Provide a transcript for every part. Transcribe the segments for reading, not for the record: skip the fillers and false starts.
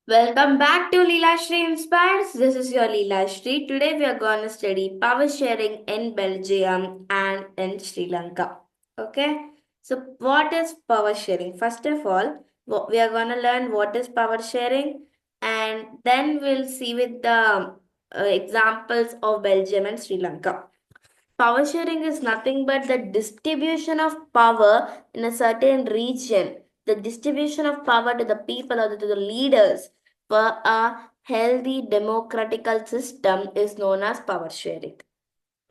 Welcome back to Leela Shri Inspires. This is your Leela Shri. Today we are going to study power sharing in Belgium and in Sri Lanka. Okay, so what is power sharing? First of all, we are going to learn what is power sharing, and then we'll see with the examples of Belgium and Sri Lanka. Power sharing is nothing but the distribution of power in a certain region. The distribution of power to the people or to the leaders for a healthy democratical system is known as power sharing.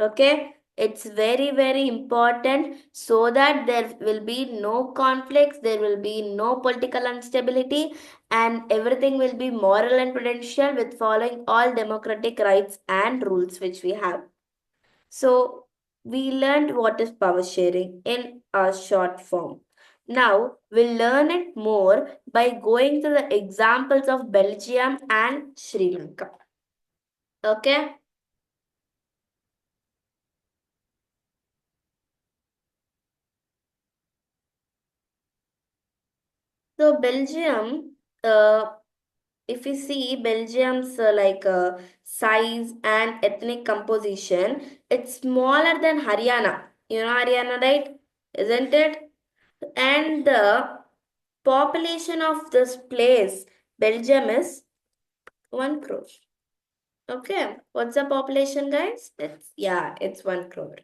Okay? It's very, very important so that there will be no conflicts, there will be no political instability, and everything will be moral and prudential with following all democratic rights and rules which we have. So we learned what is power sharing in a short form. Now we'll learn it more by going to the examples of Belgium and Sri Lanka. Okay? So Belgium, if you see Belgium's size and ethnic composition, it's smaller than Haryana. You know Haryana, right? Isn't it? And the population of this place, Belgium, is 1 crore. Okay, what's the population, guys? It's 1 crore.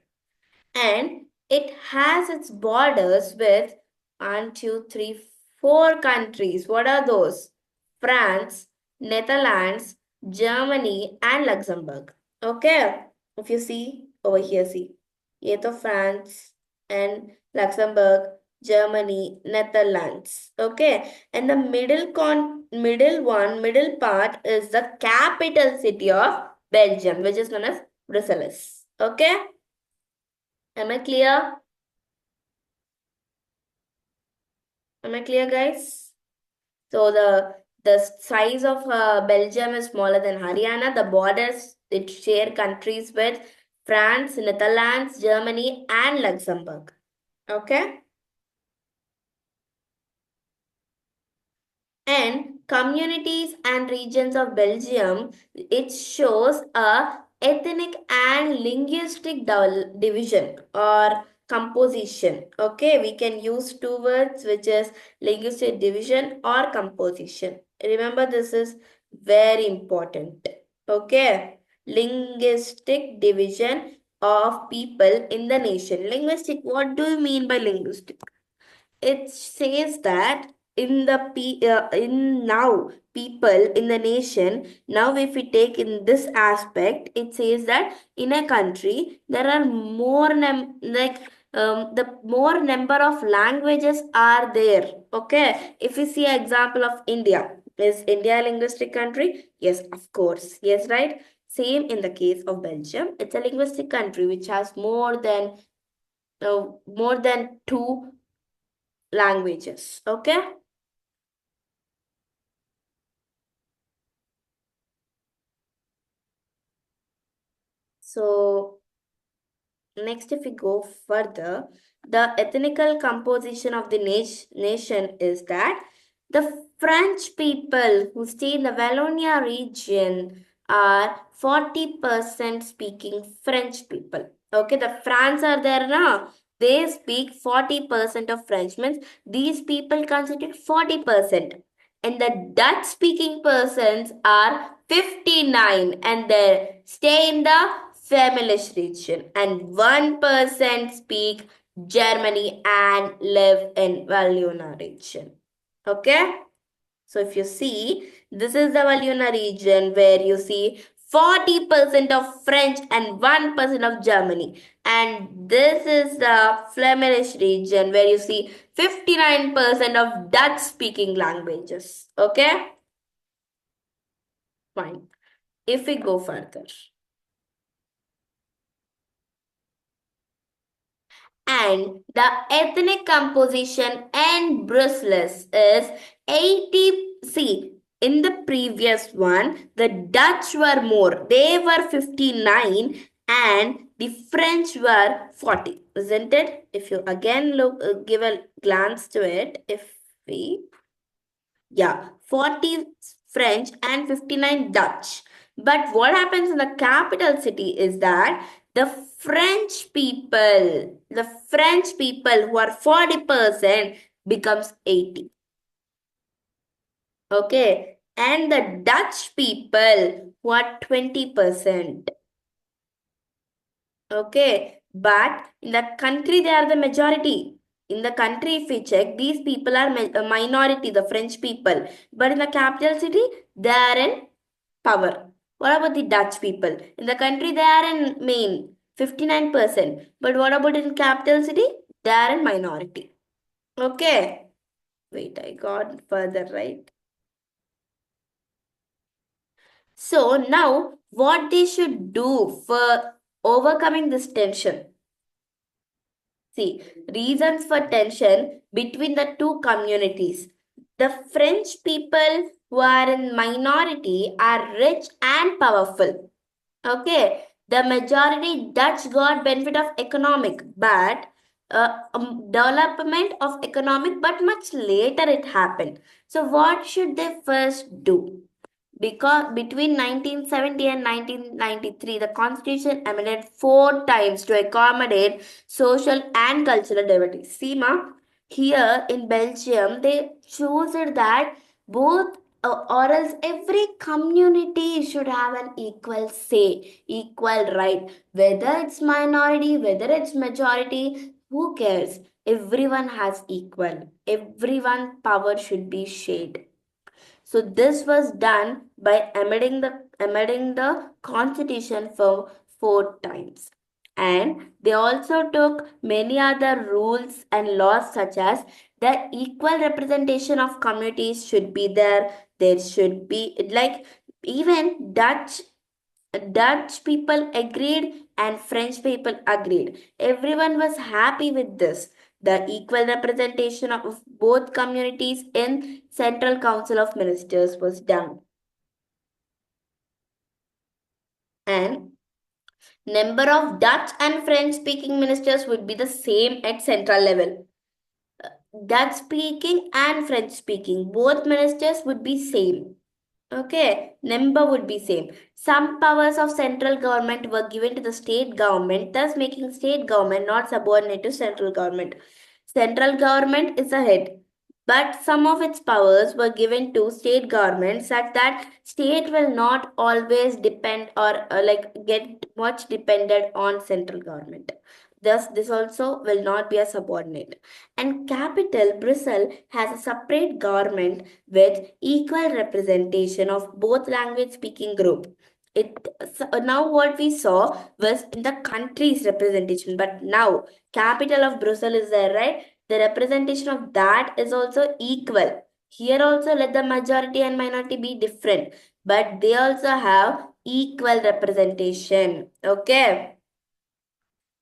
And it has its borders with one, two, three, 4 countries. What are those? France, Netherlands, Germany, and Luxembourg. Okay, if you see over here, see, ये तो France and Luxembourg, Germany, Netherlands. Okay, and the middle part is the capital city of Belgium, which is known as Brussels. Okay. Am I clear? Am I clear, guys? So the size of Belgium is smaller than Haryana. The borders it share countries with France, Netherlands, Germany, and Luxembourg. Okay. And communities and regions of Belgium, it shows a ethnic and linguistic division or composition. Okay, we can use 2 words, which is linguistic division or composition. Remember, this is very important. Okay, linguistic division of people in the nation. Linguistic, what do you mean by linguistic? It says that in now people in the nation, now if we take in this aspect, it says that in a country there are more the more number of languages are there. Okay, if we see an example of India, is India a linguistic country? Yes, of course. Yes, right. Same in the case of Belgium, it's a linguistic country which has more than 2 languages. Okay. So next, if we go further, the ethnical composition of the nation is that the French people who stay in the Wallonia region are 40% speaking French people. Okay, the France are there now. They speak 40% of French, means these people constitute 40%. And the Dutch speaking persons are 59 and they stay in the Flemish region, and 1% speak Germany and live in Wallonia region. Okay, so if you see, this is the Wallonia region where you see 40% of French and 1% of Germany, and this is the Flemish region where you see 59% of Dutch speaking languages. Okay, fine. If we go further, and the ethnic composition in Brussels is 80. See, in the previous one, the Dutch were more. They were 59 and the French were 40. Isn't it? If you again look, give a glance to it, if we, yeah, French, and 59 Dutch. But what happens in the capital city is that the French people who are 40% becomes 80. Okay. And the Dutch people who are 20%. Okay. But in the country, they are the majority. In the country, if we check, these people are a minority, the French people. But in the capital city, they are in power. What about the Dutch people? In the country, they are in main, 59%. But what about in capital city? They are in minority. Okay. Wait, I got further, right? So now, what they should do for overcoming this tension? See, reasons for tension between the two communities. The French people who are in minority are rich and powerful. Okay, the majority Dutch got benefit of economic, but development of economic, but much later it happened. So what should they first do? Because between 1970 and 1993, the constitution amended 4 times to accommodate social and cultural diversity. Seema, here in Belgium, they chose it that both or else every community should have an equal say, equal right. Whether it's minority, whether it's majority, who cares? Everyone has equal. Everyone power should be shared. So this was done by amending the constitution for 4 times. And they also took many other rules and laws such as the equal representation of communities should be there. There should be like even Dutch people agreed and French people agreed. Everyone was happy with this. The equal representation of both communities in Central Council of Ministers was done. And number of Dutch and French speaking ministers would be the same at central level. Dutch speaking and French speaking, both ministers would be same. Okay, number would be same. Some powers of central government were given to the state government, thus making state government not subordinate to central government. Central government is the head, but some of its powers were given to state government such that state will not always depend or like get much dependent on central government. Thus, this also will not be a subordinate. And capital Brussels has a separate government with equal representation of both language speaking group. Now what we saw was in the country's representation, but now capital of Brussels is there, right? The representation of that is also equal. Here also let the majority and minority be different, but they also have equal representation. Okay.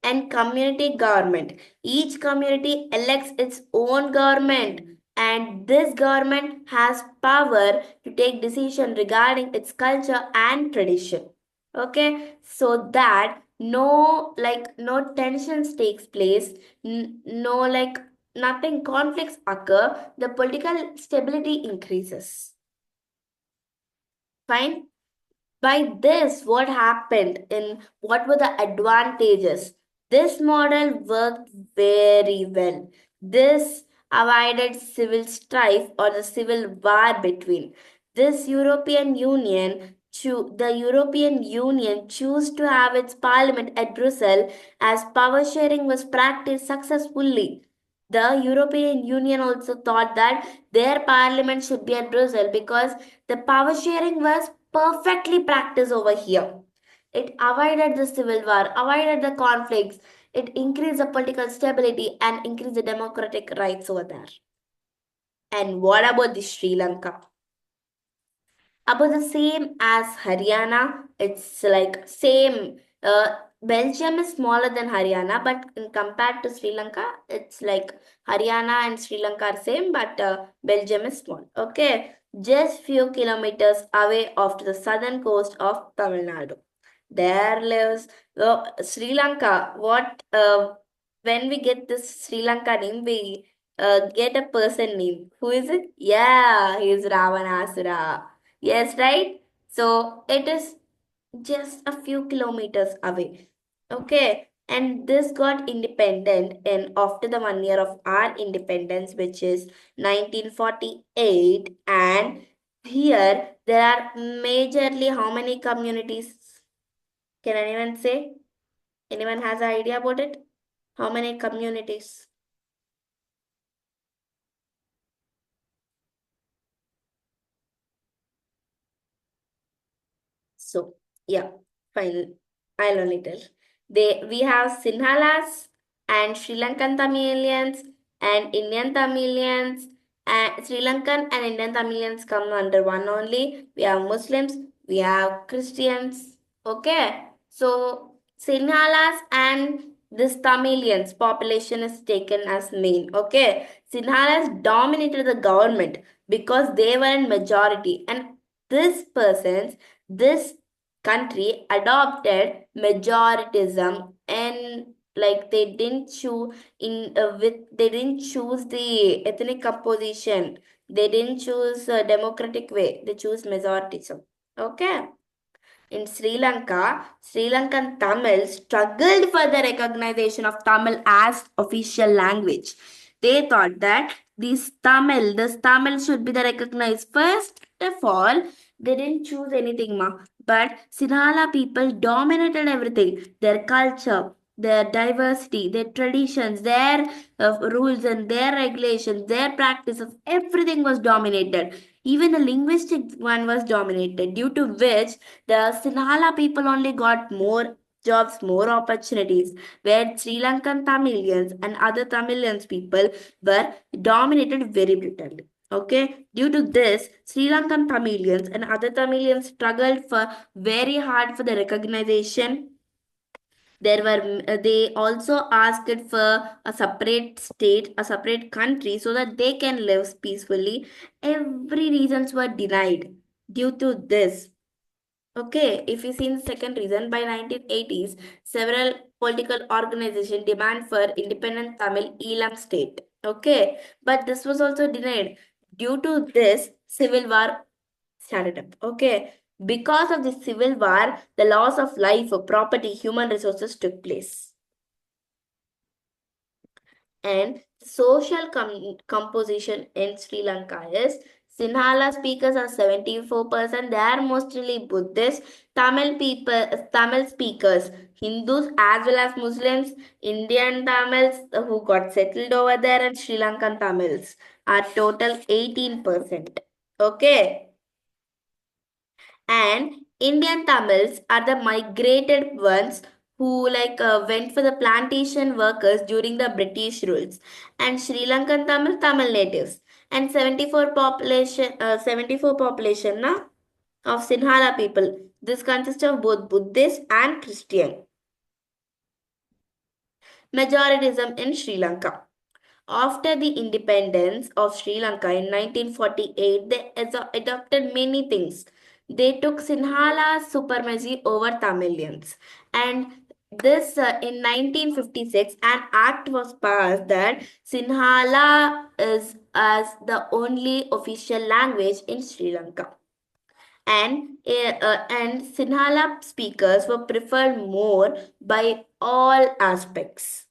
And community government. Each community elects its own government, and this government has power to take decision regarding its culture and tradition. Okay, so that no tensions takes place, no nothing conflicts occur, the political stability increases. Fine. By this, what happened in what were the advantages? This model worked very well. This avoided civil strife or the civil war between. The European Union chose to have its parliament at Brussels as power sharing was practiced successfully. The European Union also thought that their parliament should be at Brussels because the power sharing was perfectly practiced over here. It avoided the civil war, avoided the conflicts, it increased the political stability and increased the democratic rights over there. And what about the Sri Lanka? About the same as Haryana, it's like same. Belgium is smaller than Haryana, but in compared to Sri Lanka, it's like Haryana and Sri Lanka are same, but Belgium is small. Okay, just few kilometers away off to the southern coast of Tamil Nadu. There lives Sri Lanka. What when we get this Sri Lanka name, we get a person name. Who is it? Yeah, he is Ravanasura. Yes, right? So it is just a few kilometers away. Okay. And this got independent in after the 1 year of our independence, which is 1948. And here there are majorly how many communities? Can anyone say? Anyone has an idea about it? How many communities? So, yeah, fine. I'll only tell. We have Sinhalas and Sri Lankan Tamilians and Indian Tamilians. And Sri Lankan and Indian Tamilians come under one only. We have Muslims, we have Christians. Okay. So Sinhalas and this Tamilians population is taken as main. Okay. Sinhalas dominated the government because they were in majority, and this persons, this country adopted majoritism, and like they didn't choose in with they didn't choose the ethnic composition, they didn't choose a democratic way, they choose majoritism. Okay. In Sri Lanka, Sri Lankan Tamil struggled for the recognition of Tamil as official language. They thought that this Tamil should be the recognized. First of all, they didn't choose anything, ma. But Sinhala people dominated everything. Their culture, their diversity, their traditions, their rules and their regulations, their practices, everything was dominated. Even the linguistic one was dominated, due to which the Sinhala people only got more jobs, more opportunities, where Sri Lankan Tamilians and other Tamilians people were dominated very brutally. Okay, due to this, Sri Lankan Tamilians and other Tamilians struggled for very hard for the recognition. They also asked for a separate state, a separate country, so that they can live peacefully. Every reasons were denied due to this. Okay, if you see the second reason, by 1980s, several political organizations demand for independent Tamil Elam state. Okay, but this was also denied. Due to this, civil war started up. Okay, because of the civil war, the loss of life, property, human resources took place. And social composition in Sri Lanka is Sinhala speakers are 74%. They are mostly Buddhist. Tamil speakers, Hindus as well as Muslims, Indian Tamils who got settled over there, and Sri Lankan Tamils are total 18%. Okay. And Indian Tamils are the migrated ones who went for the plantation workers during the British rules, and Sri Lankan Tamil natives, and 74 population na, of Sinhala people. This consists of both Buddhist and Christian majoritism in Sri Lanka. After the independence of Sri Lanka in 1948, they adopted many things. They took Sinhala supremacy over Tamilians. And this in 1956, an act was passed that Sinhala is as the only official language in Sri Lanka. And Sinhala speakers were preferred more by all aspects.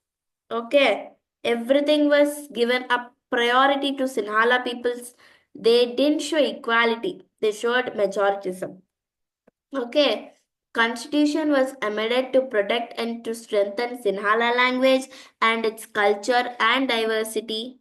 Okay, everything was given a priority to Sinhala peoples. They didn't show equality, they showed majoritism. Okay, Constitution was amended to protect and to strengthen Sinhala language and its culture and diversity.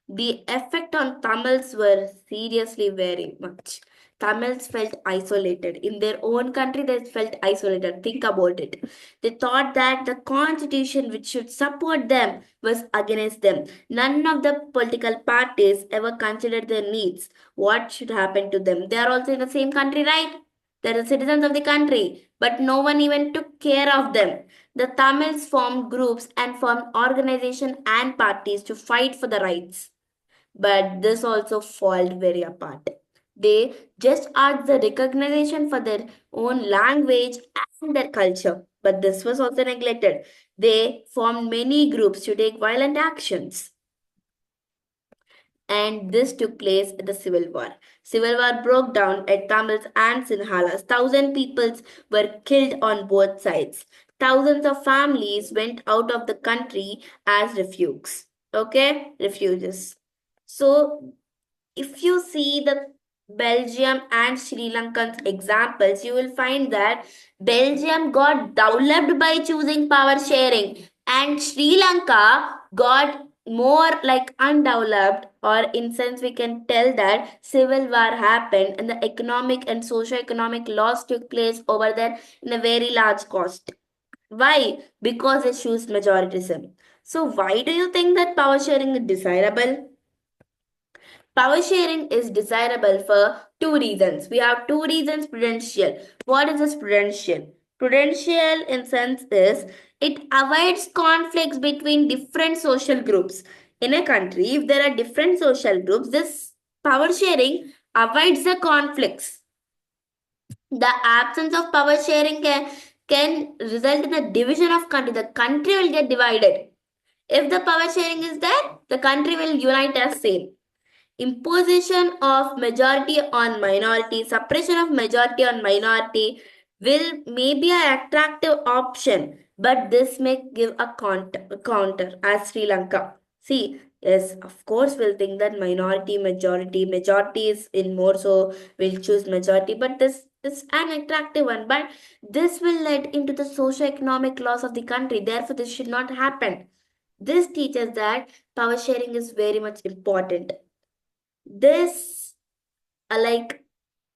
The effect on Tamils were seriously very much. Tamils felt isolated. In their own country, they felt isolated. Think about it. They thought that the constitution which should support them was against them. None of the political parties ever considered their needs. What should happen to them? They are also in the same country, right? They're the citizens of the country, but no one even took care of them. The Tamils formed groups and formed organizations and parties to fight for the rights, but this also fell very apart. They just asked the recognition for their own language and their culture, but this was also neglected. They formed many groups to take violent actions. and this took place in the Civil War. Civil War broke down at Tamils and Sinhalas. Thousand people were killed on both sides. Thousands of families went out of the country as refugees. Okay, refugees. So if you see the Belgium and Sri Lankan's examples, you will find that Belgium got developed by choosing power sharing, and Sri Lanka got more like undeveloped, or in sense we can tell that civil war happened and the economic and socio-economic loss took place over there in a very large cost. Why? Because they choose majoritism. So why do you think that power sharing is desirable? Power sharing is desirable for two reasons. We have two reasons prudential. What is this prudential? Prudential in sense is it avoids conflicts between different social groups. In a country, if there are different social groups, this power sharing avoids the conflicts. The absence of power sharing can result in the division of country. The country will get divided. If the power sharing is there, the country will unite as same. Imposition of majority on minority, suppression of majority on minority will may be an attractive option, but this may give a counter as Sri Lanka. See, yes, of course, we'll think that majority is in more, so we'll choose majority, but this is an attractive one. But this will lead into the socio-economic loss of the country. Therefore, this should not happen. This teaches that power sharing is very much important. This like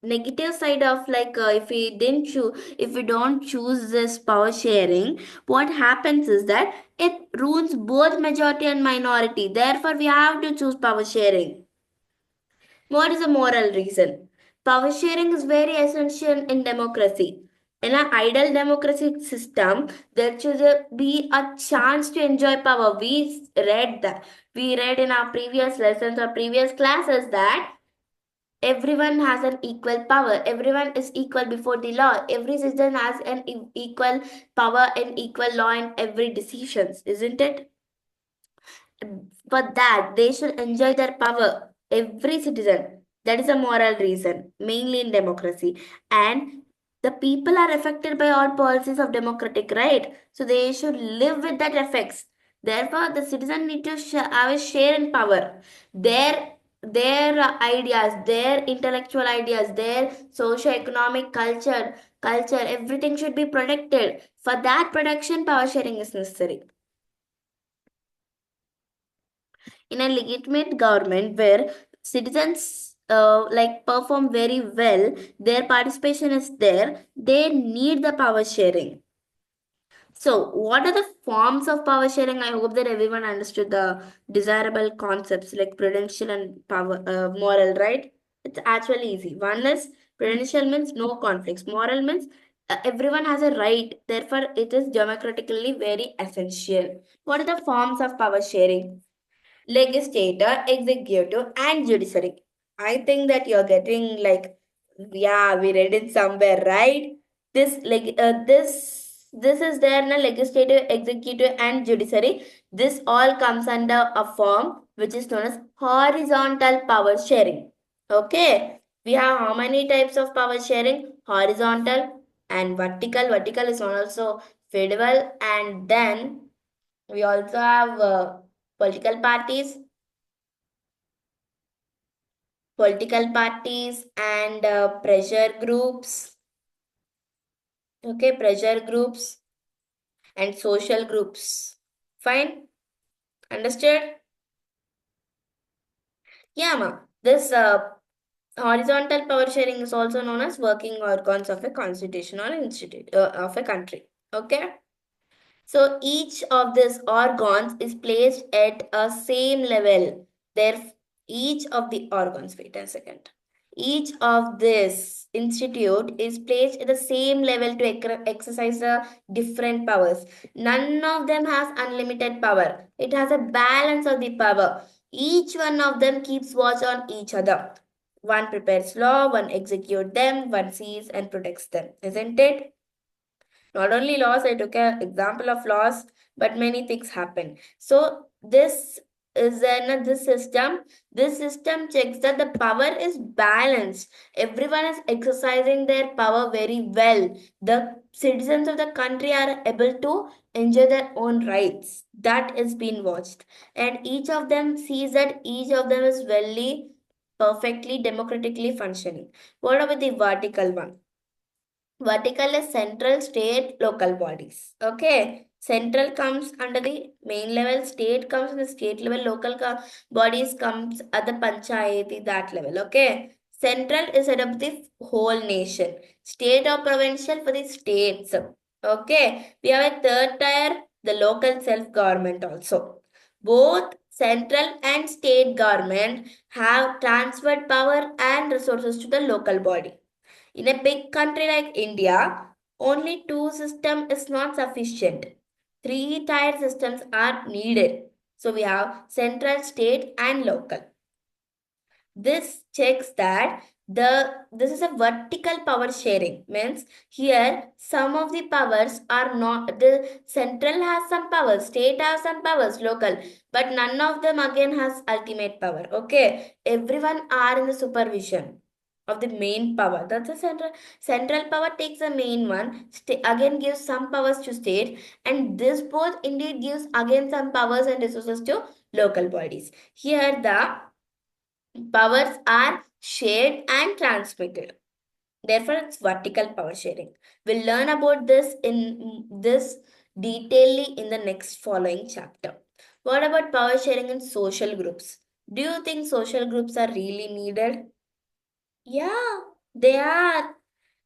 negative side of if we don't choose this power sharing, what happens is that it ruins both majority and minority. Therefore we have to choose power sharing. What is a moral reason? Power sharing is very essential in democracy. In an ideal democracy system, there should be a chance to enjoy power. We read in our previous lessons or previous classes that everyone has an equal power. Everyone is equal before the law. Every citizen has an equal power and equal law in every decisions, isn't it? For that, they should enjoy their power. Every citizen. That is a moral reason, mainly in democracy. And the people are affected by all policies of democratic, right? So they should live with that effects. Therefore, the citizen need to have a share in power. Their ideas, their intellectual ideas, their socio-economic culture, everything should be protected. For that protection, power sharing is necessary. In a legitimate government where citizens perform very well, their participation is there, they need the power sharing. So, what are the forms of power sharing? I hope that everyone understood the desirable concepts like prudential and power, moral, right? It's actually easy. One is prudential means no conflicts. Moral means everyone has a right. Therefore, it is democratically very essential. What are the forms of power sharing? Legislature, executive, and judiciary. I think that you're getting like, yeah, we read it somewhere, right? This is there in a legislative, executive, and judiciary. This all comes under a form which is known as horizontal power sharing. Okay, we have how many types of power sharing? Horizontal and vertical. Vertical is also federal, and then we also have political parties and pressure groups. Okay, pressure groups and social groups. Fine, understood? Yeah, ma. This horizontal power sharing is also known as working organs of a constitution or institute of a country. Okay. So each of these organs is placed at a same level. There, each of the organs, wait a second. Each of this institute is placed at the same level to exercise the different powers. None of them has unlimited power. It has a balance of the power. Each one of them keeps watch on each other. One prepares law, one executes them, one sees and protects them. Isn't it? Not only laws, I took an example of laws, but many things happen. So this is in this system. This system checks that the power is balanced. Everyone is exercising their power very well. The citizens of the country are able to enjoy their own rights. That is being watched. And each of them sees that each of them is very perfectly democratically functioning. What about the vertical one? Vertical is central, state, local bodies. Okay. Central comes under the main level, state comes in the state level, local bodies comes at the panchayati, that level. Okay. Central is set up the whole nation. State or provincial for the states. Okay. We have a third tier, the local self-government also. Both central and state government have transferred power and resources to the local body. In a big country like India, only two systems is not sufficient. Three-tier systems are needed. So we have central, state, and local. This checks that this is a vertical power sharing. Means here some of the powers are not, the central has some powers, state has some powers, local, but none of them again has ultimate power. Okay, everyone are in the supervision of the main power. That's the central power takes the main one, again gives some powers to state, and this both indeed gives again some powers and resources to local bodies. Here the powers are shared and transmitted. Therefore, it's vertical power sharing. We'll learn about this in this detailedly in the next following chapter. What about power sharing in social groups? Do you think social groups are really needed? Yeah, they are.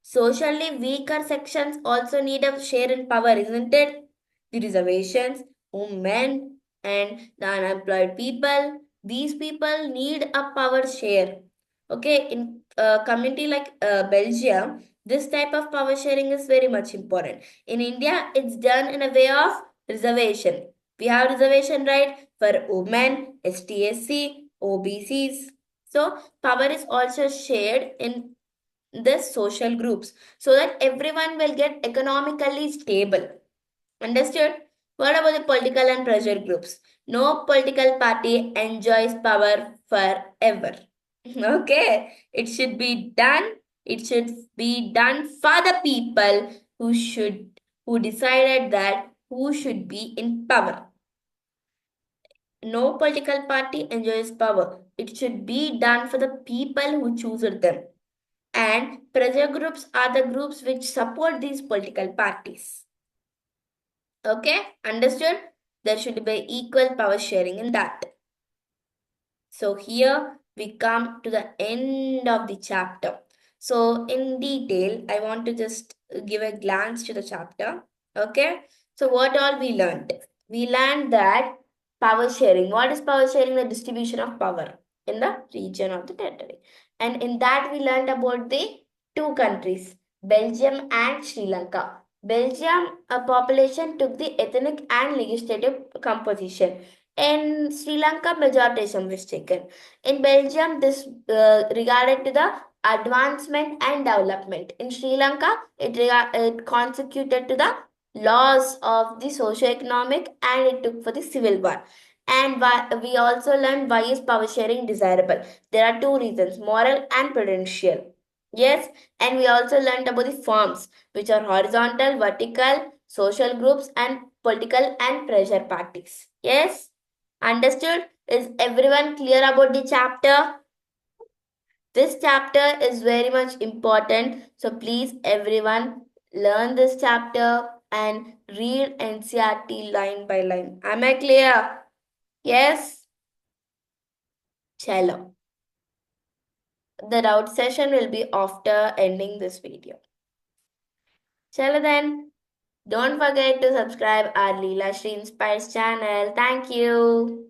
Socially weaker sections also need a share in power, isn't it? The reservations, women, and the unemployed people. These people need a power share. Okay, in a community like Belgium, this type of power sharing is very much important. In India, it's done in a way of reservation. We have reservation right for women, STSC, OBCs. So power is also shared in this social groups so that everyone will get economically stable. Understood? What about the political and pressure groups? No political party enjoys power forever. Okay, it should be done. It should be done for the people who decided that who should be in power. No political party enjoys power. It should be done for the people who choose them. And pressure groups are the groups which support these political parties. Okay, understood? There should be equal power sharing in that. So here we come to the end of the chapter. So in detail, I want to just give a glance to the chapter. Okay, so what all we learned? We learned that power sharing. What is power sharing? The distribution of power in the region of the territory. And in that we learned about the two countries, Belgium and Sri Lanka. Belgium population took the ethnic and legislative composition. In Sri Lanka, majoritism was taken. In Belgium, this regarded to the advancement and development. In Sri Lanka, it consecuted to the laws of the socio-economic and it took for the civil war. And we also learned why is power sharing desirable. There are two reasons, moral and prudential. Yes, and we also learned about the forms, which are horizontal, vertical, social groups, and political and pressure parties. Yes, understood? Is everyone clear about the chapter? This chapter is very much important. So please, everyone, learn this chapter and read NCRT line by line. Am I clear? Yes? Chalo. The route session will be after ending this video. Chalo then. Don't forget to subscribe our Leela Shri Inspires channel. Thank you.